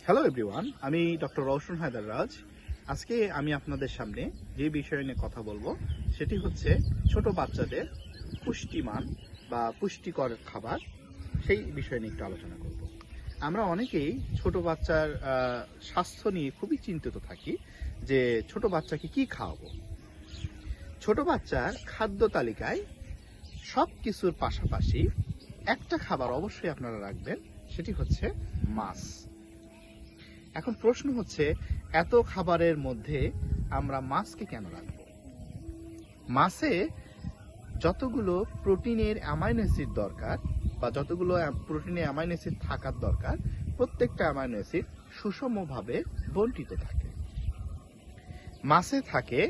Hello everyone, আমি doctor Rowshan Haider রাজ। আজকে আমি আপনাদের সামনে যে বিষয় নিয়ে কথা বলবো সেটি হচ্ছে ছোট বাচ্চাদের পুষ্টিমান বা পুষ্টিকর খাবার, সেই বিষয় নিয়ে একটু আলোচনা করব। আমরা অনেকেই ছোট বাচ্চার স্বাস্থ্য নিয়ে খুবই চিন্তিত থাকি যে ছোট বাচ্চাকে কি খাওয়াবো। ছোট বাচ্চার খাদ্য তালিকায় সব কিছুর পাশাপাশি একটা খাবার অবশ্যই আপনারা রাখবেন, সেটি হচ্ছে মাছ। এখন প্রশ্ন হচ্ছে, এত খাবারের মধ্যে আমরা মাছকে কেন রাখব? মাছে যতগুলো প্রোটিনের অ্যামাইনো অ্যাসিড দরকার বা যতগুলো প্রোটিনের অ্যামাইনো অ্যাসিড থাকার দরকার, প্রত্যেকটা অ্যামাইনো অ্যাসিড সুষমভাবে বণ্টিত থাকে। মাছে থাকে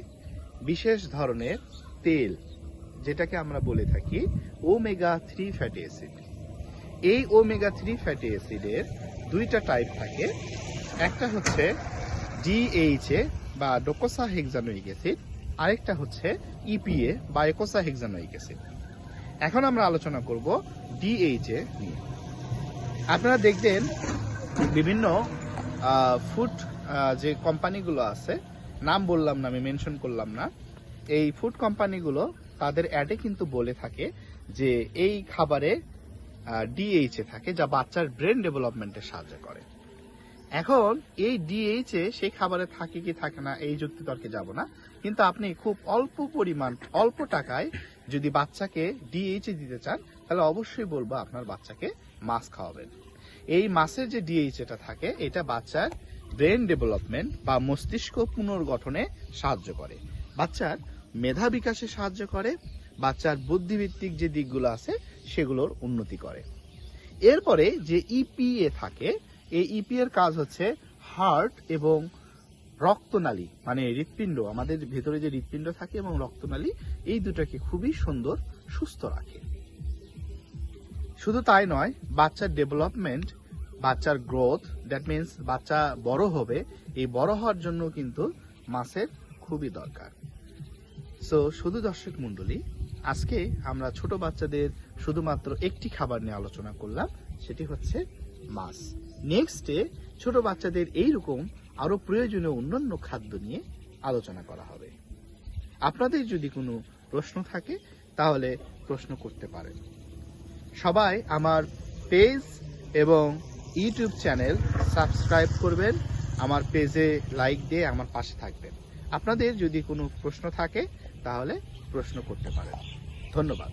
বিশেষ ধরনের তেল, যেটাকে আমরা বলে থাকি ওমেগা 3 ফ্যাটি অ্যাসিড। এই ওমেগা 3 ফ্যাটি অ্যাসিডের দুইটা টাইপ থাকে। একটা হচ্ছে ডিএইচএ বা ডোকোসাহেক্সানোয়িক অ্যাসিড, আরেকটা হচ্ছে ইপিএ বা একোসাহেক্সানোয়িক অ্যাসিড। এখন আমরা আলোচনা করব ডিএইচএ নিয়ে। আপনারা দেখবেন বিভিন্ন ফুড যে কোম্পানিগুলো আছে, নাম বললাম না, আমি মেনশন করলাম না, এই ফুড কোম্পানিগুলো তাদের অ্যাডে কিন্তু বলে থাকে যে এই খাবারে ডিএইচএ থাকে, যা বাচ্চার ব্রেন ডেভেলপমেন্টে সাহায্য করে। এখন এই ডিএইচএ সেই খাবারে থাকে কি থাকে না এই যুক্তি তর্কে যাব না, কিন্তু আপনি খুব অল্প পরিমাণ, অল্প টাকায় যদি বাচ্চাকে ডিএইচএ দিতে চান, তাহলে অবশ্যই বলবো আপনার বাচ্চাকে মাছ খাওয়াবেন। এই মাছের যে ডিএইচএটা থাকে, এটা বাচ্চার ব্রেন ডেভেলপমেন্ট বা মস্তিষ্ক পুনর্গঠনে সাহায্য করে, বাচ্চার মেধা বিকাশে সাহায্য করে, বাচ্চার বুদ্ধিভিত্তিক যে দিকগুলো আছে সেগুলোর উন্নতি করে। এরপরে যে ইপিএ থাকে, এই ইপি এর কাজ হচ্ছে হার্ট এবং রক্তনালী, মানে হৃৎপিণ্ড, আমাদের ভেতরে যে হৃৎপিণ্ড থাকে এবং রক্তনালী, এই দুটাকে খুবই সুন্দর সুস্থ রাখে। শুধু তাই নয়, বাচ্চার ডেভেলপমেন্ট, বাচ্চার গ্রোথ, দ্যাট মিনস বাচ্চা বড় হবে, এই বড় হওয়ার জন্য কিন্তু মাছের খুবই দরকার। সো শুধু দর্শক মণ্ডলী, আজকে আমরা ছোট বাচ্চাদের শুধুমাত্র একটি খাবার নিয়ে আলোচনা করলাম, সেটি হচ্ছে মাছ। নেক্সটে ছোট বাচ্চাদের এইরকম আরো প্রয়োজনীয় অন্যান্য খাদ্য নিয়ে আলোচনা করা হবে। আপনাদের যদি কোনো প্রশ্ন থাকে তাহলে প্রশ্ন করতে পারেন। সবাই আমার পেজ এবং ইউটিউব চ্যানেল সাবস্ক্রাইব করবেন, আমার পেজে লাইক দিয়ে আমার পাশে থাকবেন। আপনাদের যদি কোনো প্রশ্ন থাকে তাহলে প্রশ্ন করতে পারেন। ধন্যবাদ।